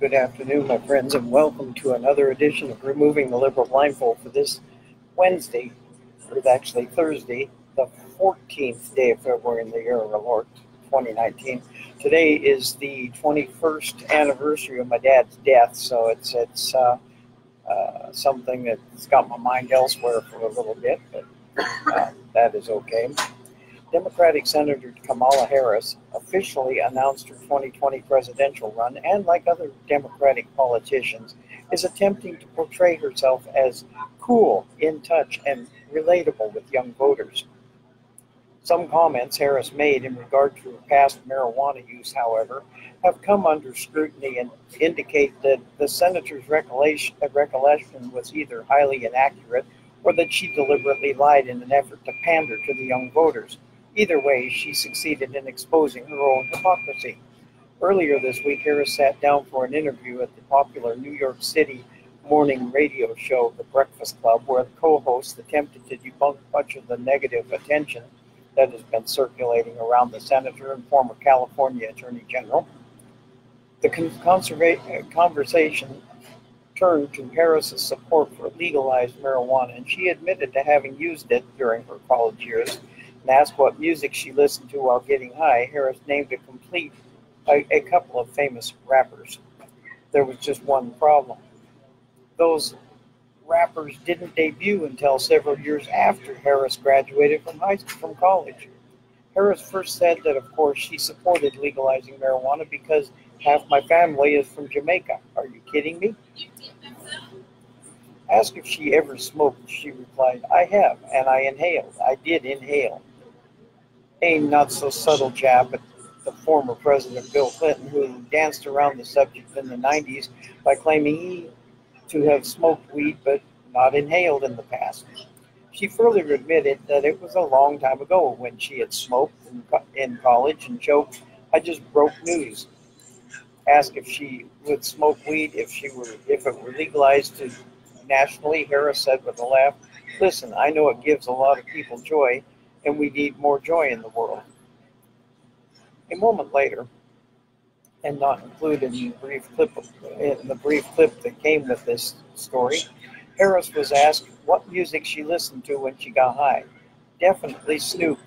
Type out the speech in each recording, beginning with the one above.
Good afternoon, my friends, and welcome to another edition of Removing the Liberal Blindfold for this Wednesday, or actually Thursday, the 14th day of February in the year of our Lord, 2019. Today is the 21st anniversary of my dad's death, so it's something that's got my mind elsewhere for a little bit, but that is okay. Democratic Senator Kamala Harris officially announced her 2020 presidential run and, like other Democratic politicians, is attempting to portray herself as cool, in touch, and relatable with young voters. Some comments Harris made in regard to her past marijuana use, however, have come under scrutiny and indicate that the senator's recollection was either highly inaccurate or that she deliberately lied in an effort to pander to the young voters. Either way, she succeeded in exposing her own hypocrisy. Earlier this week, Harris sat down for an interview at the popular New York City morning radio show, The Breakfast Club, where the co-host attempted to debunk much of the negative attention that has been circulating around the senator and former California Attorney General. The conversation turned to Harris's support for legalized marijuana, and she admitted to having used it during her college years. And asked what music she listened to while getting high, Harris named a couple of famous rappers. There was just one problem. Those rappers didn't debut until several years after Harris graduated from college. Harris first said that, of course, she supported legalizing marijuana because half my family is from Jamaica. Are you kidding me? Asked if she ever smoked, she replied, I have, and I inhaled. I did inhale. A not-so-subtle jab at the former President Bill Clinton, who danced around the subject in the 90s by claiming to have smoked weed but not inhaled in the past. She further admitted that it was a long time ago when she had smoked in college and joked, I just broke news. Asked if she would smoke weed if it were legalized nationally, Harris said with a laugh, listen, I know it gives a lot of people joy, and we need more joy in the world. A moment later, and not included in the brief clip that came with this story, Harris was asked what music she listened to when she got high. Definitely Snoop.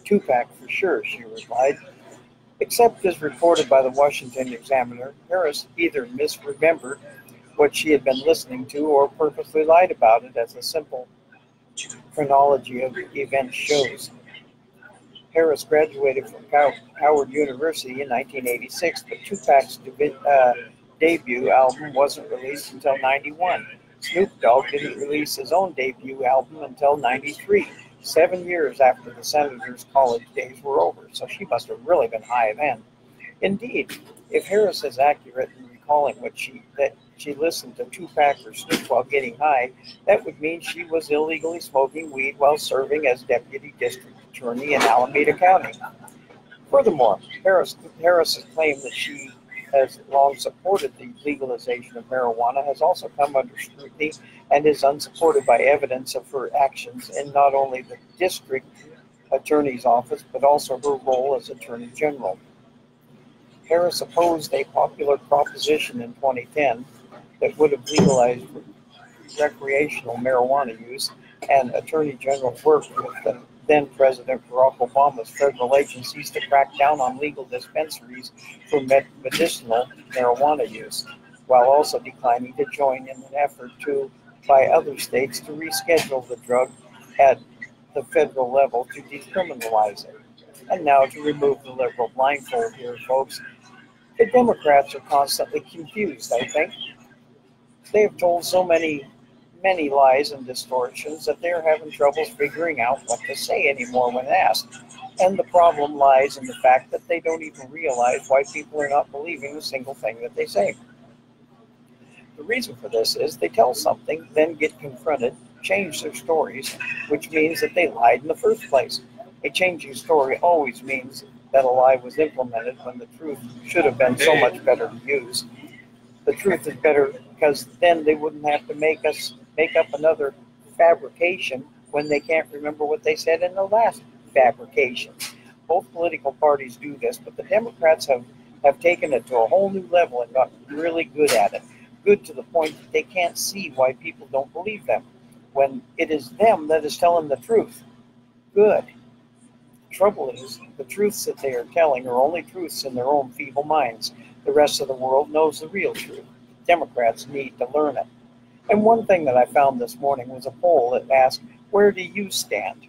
Tupac for sure, she replied. Except as reported by the Washington Examiner, Harris either misremembered what she had been listening to or purposely lied about it, as a simple chronology of events shows. Harris graduated from Howard University in 1986, but Tupac's debut album wasn't released until 91. Snoop Dogg didn't release his own debut album until 93, 7 years after the senator's college days were over, so she must have really been high then. Indeed, if Harris is accurate in recalling that she listened to Tupac or Snoop while getting high, that would mean she was illegally smoking weed while serving as Deputy District Attorney in Alameda County. Furthermore, Harris's claim that she has long supported the legalization of marijuana has also come under scrutiny and is unsupported by evidence of her actions in not only the District Attorney's office, but also her role as Attorney General. Harris opposed a popular proposition in 2010 that would have legalized recreational marijuana use, and Attorney General worked with the then President Barack Obama's federal agencies to crack down on legal dispensaries for medicinal marijuana use, while also declining to join in an effort by other states to reschedule the drug at the federal level to decriminalize it. And now to remove the liberal blindfold here, folks. The Democrats are constantly confused, I think. They have told so many lies and distortions that they're having troubles figuring out what to say anymore when asked. And the problem lies in the fact that they don't even realize why people are not believing a single thing that they say. The reason for this is they tell something, then get confronted, change their stories, which means that they lied in the first place. A changing story always means that a lie was implemented when the truth should have been so much better to use. The truth is better because then they wouldn't have to make up another fabrication when they can't remember what they said in the last fabrication. Both political parties do this, but the Democrats have have taken it to a whole new level and gotten really good at it. Good to the point that they can't see why people don't believe them when it is them that is telling the truth. Good. The trouble is, the truths that they are telling are only truths in their own feeble minds. The rest of the world knows the real truth. Democrats need to learn it. And one thing that I found this morning was a poll that asked, where do you stand?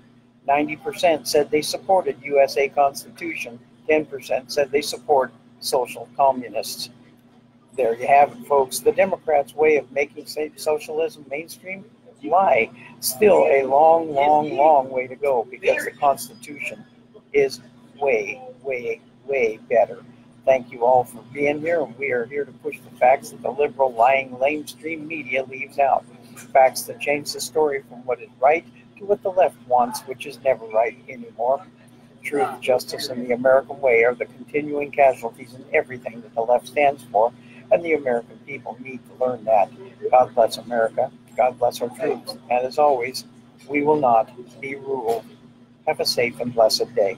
90% said they supported USA Constitution. 10% said they support social communists. There you have it, folks. The Democrats' way of making socialism mainstream? Lie. Still a long, long, long way to go because the Constitution is way, way, way better. Thank you all for being here, and we are here to push the facts that the liberal, lying, lamestream media leaves out. Facts that change the story from what is right to what the left wants, which is never right anymore. Truth, justice, and the American way are the continuing casualties in everything that the left stands for, and the American people need to learn that. God bless America. God bless our troops. And as always, we will not be ruled. Have a safe and blessed day.